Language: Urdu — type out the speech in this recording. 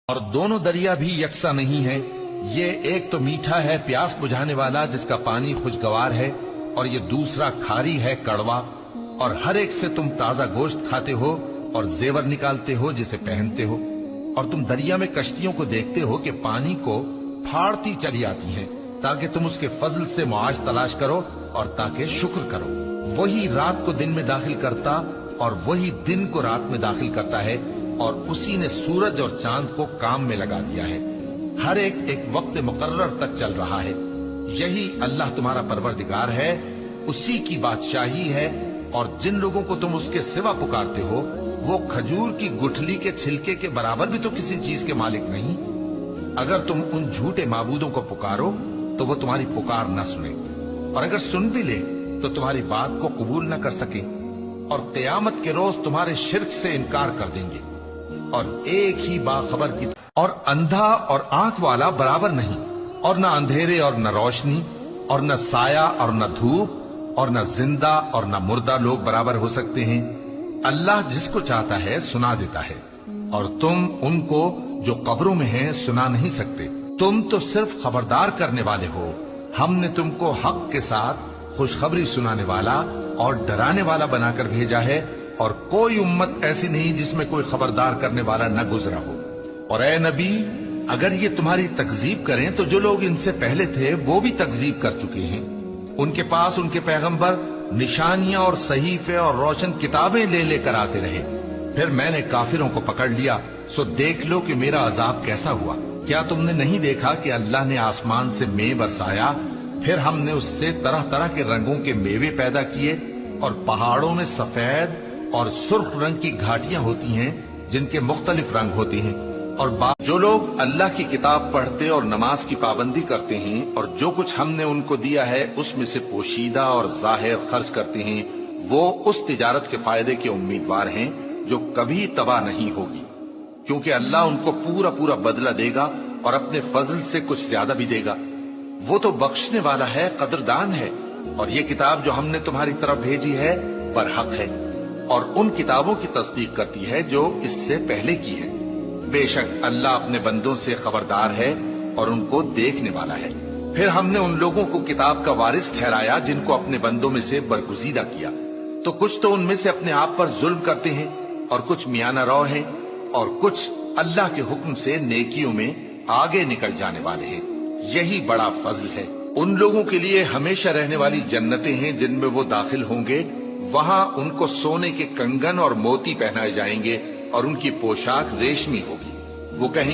اور دونوں دریا بھی یکساں نہیں ہیں، یہ ایک تو میٹھا ہے پیاس بجھانے والا جس کا پانی خوشگوار ہے، اور یہ دوسرا کھاری ہے کڑوا، اور ہر ایک سے تم تازہ گوشت کھاتے ہو اور زیور نکالتے ہو جسے پہنتے ہو، اور تم دریا میں کشتیوں کو دیکھتے ہو کہ پانی کو پھاڑتی چلی آتی ہیں تاکہ تم اس کے فضل سے معاش تلاش کرو اور تاکہ شکر کرو۔ وہی رات کو دن میں داخل کرتا اور وہی دن کو رات میں داخل کرتا ہے، اور اسی نے سورج اور چاند کو کام میں لگا دیا ہے، ہر ایک ایک وقت مقرر تک چل رہا ہے۔ یہی اللہ تمہارا پروردگار ہے، اسی کی بادشاہی ہے، اور جن لوگوں کو تم اس کے سوا پکارتے ہو وہ کھجور کی گٹھلی کے چھلکے کے برابر بھی تو کسی چیز کے مالک نہیں۔ اگر تم ان جھوٹے معبودوں کو پکارو تو وہ تمہاری پکار نہ سنے، اور اگر سن بھی لے تو تمہاری بات کو قبول نہ کر سکے، اور قیامت کے روز تمہارے شرک سے انکار کر دیں گے، اور ایک ہی باخبر کی اور اندھا اور آنکھ والا برابر نہیں، اور نہ اندھیرے اور نہ روشنی، اور نہ سایہ اور نہ دھوپ، اور نہ زندہ اور نہ مردہ لوگ برابر ہو سکتے ہیں۔ اللہ جس کو چاہتا ہے سنا دیتا ہے، اور تم ان کو جو قبروں میں ہیں سنا نہیں سکتے۔ تم تو صرف خبردار کرنے والے ہو، ہم نے تم کو حق کے ساتھ خوشخبری سنانے والا اور ڈرانے والا بنا کر بھیجا ہے، اور کوئی امت ایسی نہیں جس میں کوئی خبردار کرنے والا نہ گزرا ہو۔ اور اے نبی، اگر یہ تمہاری تکذیب کریں تو جو لوگ ان سے پہلے تھے وہ بھی تکذیب کر چکے ہیں، ان کے پاس ان کے پیغمبر نشانیاں اور صحیفے اور روشن کتابیں لے لے کر آتے رہے، پھر میں نے کافروں کو پکڑ لیا، سو دیکھ لو کہ میرا عذاب کیسا ہوا۔ کیا تم نے نہیں دیکھا کہ اللہ نے آسمان سے مے برسایا، پھر ہم نے اس سے طرح طرح کے رنگوں کے میوے پیدا کیے، اور پہاڑوں میں سفید اور سرخ رنگ کی گھاٹیاں ہوتی ہیں جن کے مختلف رنگ ہوتے ہیں، اور جو لوگ اللہ کی کتاب پڑھتے اور نماز کی پابندی کرتے ہیں اور جو کچھ ہم نے ان کو دیا ہے اس میں سے پوشیدہ اور ظاہر خرچ کرتے ہیں، وہ اس تجارت کے فائدے کے امیدوار ہیں جو کبھی تباہ نہیں ہوگی، کیونکہ اللہ ان کو پورا پورا بدلہ دے گا اور اپنے فضل سے کچھ زیادہ بھی دے گا۔ وہ تو بخشنے والا ہے، قدردان ہے۔ اور یہ کتاب جو ہم نے تمہاری طرف بھیجی ہے برحق ہے، اور ان کتابوں کی تصدیق کرتی ہے جو اس سے پہلے کی ہے۔ بے شک اللہ اپنے بندوں سے خبردار ہے اور ان کو دیکھنے والا ہے۔ پھر ہم نے ان لوگوں کو کتاب کا وارث ٹھہرایا جن کو اپنے بندوں میں سے برگزیدہ کیا، تو کچھ تو ان میں سے اپنے آپ پر ظلم کرتے ہیں، اور کچھ میانہ رو ہیں، اور کچھ اللہ کے حکم سے نیکیوں میں آگے نکل جانے والے ہیں۔ یہی بڑا فضل ہے۔ ان لوگوں کے لیے ہمیشہ رہنے والی جنتیں ہیں جن میں وہ داخل ہوں گے، وہاں ان کو سونے کے کنگن اور موتی پہنائے جائیں گے، اور ان کی پوشاک ریشمی ہوگی۔ وہ کہیں